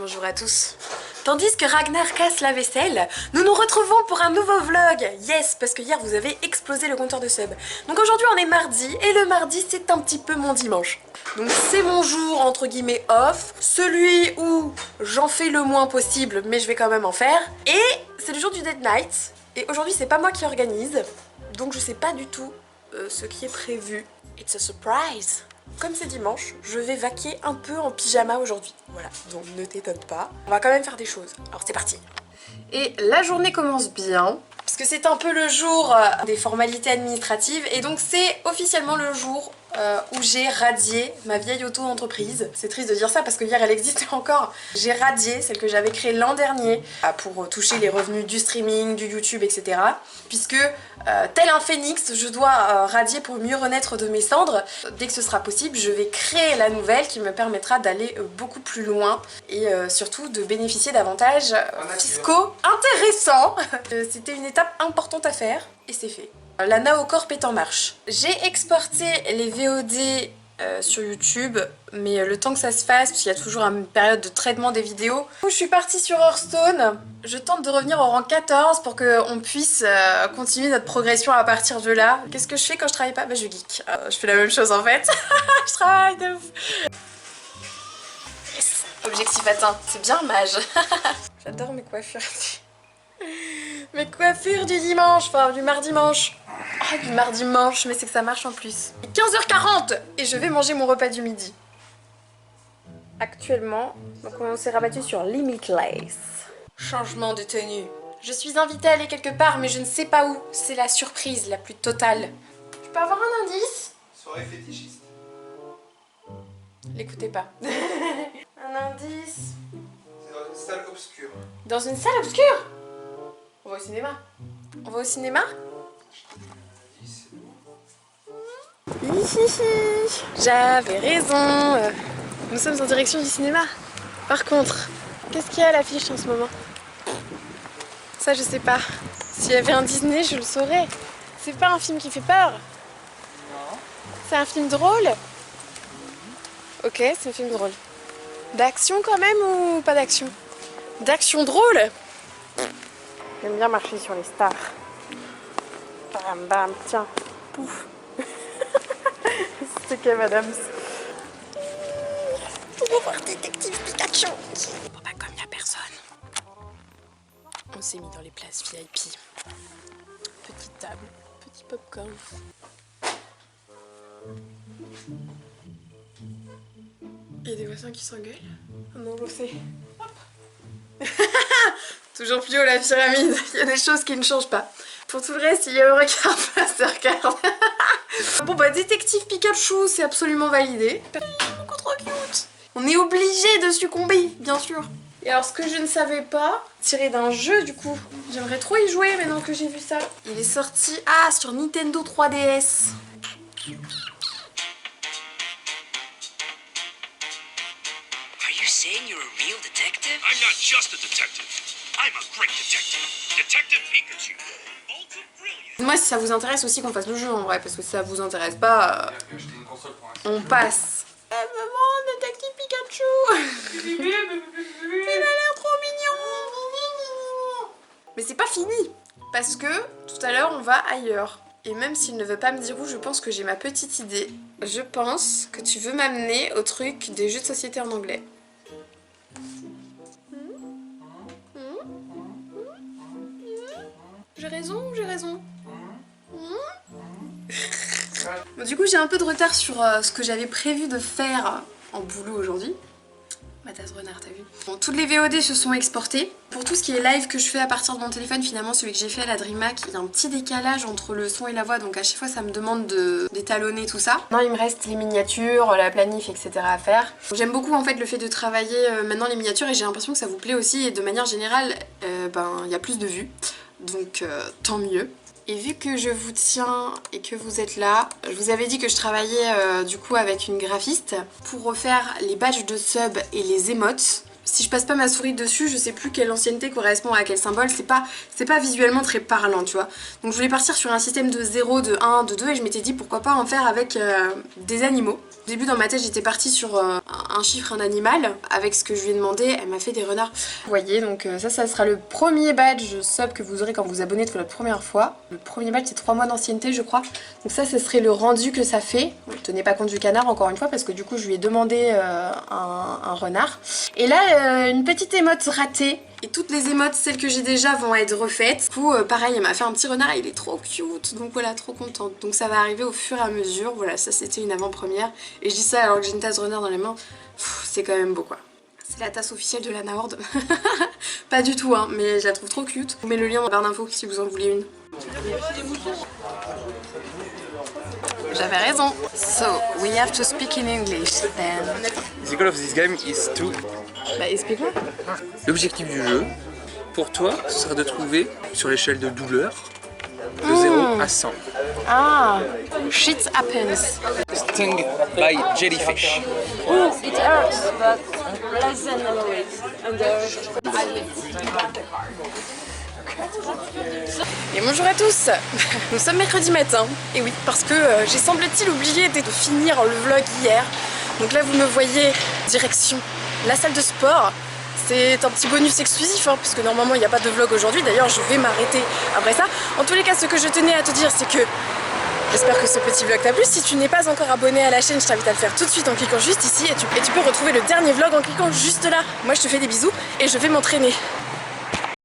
bonjour à tous. Tandis que Ragnar casse la vaisselle, nous nous retrouvons pour un nouveau vlog. Yes, parce que hier vous avez explosé le compteur de sub. Donc aujourd'hui on est mardi, et le mardi c'est un petit peu mon dimanche. Donc c'est mon jour entre guillemets off, celui où j'en fais le moins possible, mais je vais quand même en faire. Et c'est le jour du Dead Night, et aujourd'hui c'est pas moi qui organise, donc je sais pas du tout ce qui est prévu. It's a surprise. Comme c'est dimanche, je vais vaquer un peu en pyjama aujourd'hui. Voilà, donc ne t'étonne pas. On va quand même faire des choses. Alors c'est parti. Et la journée commence bien, parce que c'est un peu le jour des formalités administratives. Et donc c'est officiellement le jour où j'ai radié ma vieille auto-entreprise. C'est triste de dire ça parce que hier elle existait encore. J'ai radié celle que j'avais créée l'an dernier pour toucher les revenus du streaming, du YouTube, etc. Puisque tel un phénix, je dois radier pour mieux renaître de mes cendres. Dès que ce sera possible, je vais créer la nouvelle qui me permettra d'aller beaucoup plus loin et surtout de bénéficier d'avantages fiscaux intéressants. C'était une étape importante à faire et c'est fait. La Naocorp est en marche. J'ai exporté les VOD sur YouTube, mais le temps que ça se fasse, parce qu'il y a toujours une période de traitement des vidéos. Je suis partie sur Hearthstone. Je tente de revenir au rang 14 pour qu'on puisse continuer notre progression à partir de là. Qu'est-ce que je fais quand je travaille pas? Bah je geek. Je fais la même chose en fait. Je travaille de ouf. Yes. Objectif atteint. C'est bien mage. J'adore mes coiffures. Mes coiffures du dimanche, enfin du mardi-manche. Ah, du mardi-manche, mais c'est que ça marche en plus. 15h40 et je vais manger mon repas du midi. Actuellement, donc on s'est rabattu sur Limitless. Changement de tenue. Je suis invitée à aller quelque part, mais je ne sais pas où. C'est la surprise la plus totale. Je peux avoir un indice? Soirée fétichiste. L'écoutez pas. Un indice. C'est dans une salle obscure. Dans une salle obscure? On va au cinéma. On va au cinéma? J'avais raison. Nous sommes en direction du cinéma. Par contre, qu'est-ce qu'il y a à l'affiche en ce moment? Ça je sais pas. S'il y avait un Disney, je le saurais. C'est pas un film qui fait peur? Non. C'est un film drôle? Ok, c'est un film drôle. D'action quand même ou pas d'action? D'action drôle? J'aime bien marcher sur les stars. Bam bam, tiens, pouf. C'est que madame. On va voir Détective Pikachu. Bon bah comme y a personne, on s'est mis dans les places VIP. Petite table, petit popcorn. Il y a des voisins qui s'engueulent. Oh non, je sais. Hop. Toujours plus haut la pyramide. Il y a des choses qui ne changent pas. Pour tout le reste, il y a un regard face de regarde. Bon bah Détective Pikachu, c'est absolument validé. Beaucoup trop cute. On est obligé de succomber, bien sûr. Et alors ce que je ne savais pas, tiré d'un jeu du coup. J'aimerais trop y jouer maintenant que j'ai vu ça. Il est sorti sur Nintendo 3DS. Are you saying you're a real detective? I'm not just a detective. I'm a great detective. Detective Pikachu. Ultra brilliant. Moi si ça vous intéresse aussi qu'on fasse le jeu en vrai, parce que si ça vous intéresse pas, on passe. Maman, Détective Pikachu. Il a l'air trop mignon. Mais c'est pas fini, parce que tout à l'heure on va ailleurs. Et même s'il ne veut pas me dire où, je pense que j'ai ma petite idée. Je pense que tu veux m'amener au truc des jeux de société en anglais. J'ai raison ou j'ai raison? Bon, du coup j'ai un peu de retard sur ce que j'avais prévu de faire en boulot aujourd'hui. Ma tasse renard, t'as vu? Bon, toutes les VOD se sont exportées. Pour tout ce qui est live que je fais à partir de mon téléphone, finalement celui que j'ai fait à la DreamHack, il y a un petit décalage entre le son et la voix, donc à chaque fois ça me demande d'étalonner tout ça. Maintenant il me reste les miniatures, la planif, etc. à faire. J'aime beaucoup en fait le fait de travailler maintenant les miniatures et j'ai l'impression que ça vous plaît aussi et de manière générale, il y a plus de vues, donc tant mieux. Et vu que je vous tiens et que vous êtes là, je vous avais dit que je travaillais du coup avec une graphiste pour refaire les badges de sub et les émotes. si je passe pas ma souris dessus, je sais plus quelle ancienneté correspond à quel symbole, c'est pas visuellement très parlant, tu vois. Donc je voulais partir sur un système de 0, de 1, de 2 et je m'étais dit pourquoi pas en faire avec des animaux. Au début dans ma tête j'étais partie sur un chiffre, un animal. Avec ce que je lui ai demandé, elle m'a fait des renards. Vous voyez, donc ça sera le premier badge sub que vous aurez quand vous abonnez pour la première fois. Le premier badge c'est 3 mois d'ancienneté je crois. Donc ça serait le rendu que ça fait. Ne tenez pas compte du canard encore une fois parce que du coup je lui ai demandé un renard. Et là une petite émote ratée. Et toutes les émotes, celles que j'ai déjà, vont être refaites. Du coup, pareil, elle m'a fait un petit renard et il est trop cute. Donc voilà, trop contente. Donc ça va arriver au fur et à mesure. Voilà, ça c'était une avant-première. Et je dis ça alors que j'ai une tasse renard dans les mains. C'est quand même beau quoi. C'est la tasse officielle de Lana Horde. Pas du tout, hein, mais je la trouve trop cute. Je vous mets le lien dans la barre d'infos si vous en voulez une. J'avais raison. So, we have to speak in English then. The goal of this game is to... Bah explique-moi. L'objectif du jeu, pour toi, ce serait de trouver, sur l'échelle de douleur, de 0 à 100. Ah, shit happens. Stung by jellyfish. Oh, it hurts, but less than Et bonjour à tous. Nous sommes mercredi matin. Et oui, parce que j'ai semble-t-il oublié de finir le vlog hier. Donc là vous me voyez direction la salle de sport. C'est un petit bonus exclusif hein, puisque normalement il n'y a pas de vlog aujourd'hui. D'ailleurs je vais m'arrêter après ça. En tous les cas ce que je tenais à te dire c'est que j'espère que ce petit vlog t'a plu. Si tu n'es pas encore abonné à la chaîne, je t'invite à le faire tout de suite en cliquant juste ici et tu peux retrouver le dernier vlog en cliquant juste là. Moi je te fais des bisous et je vais m'entraîner.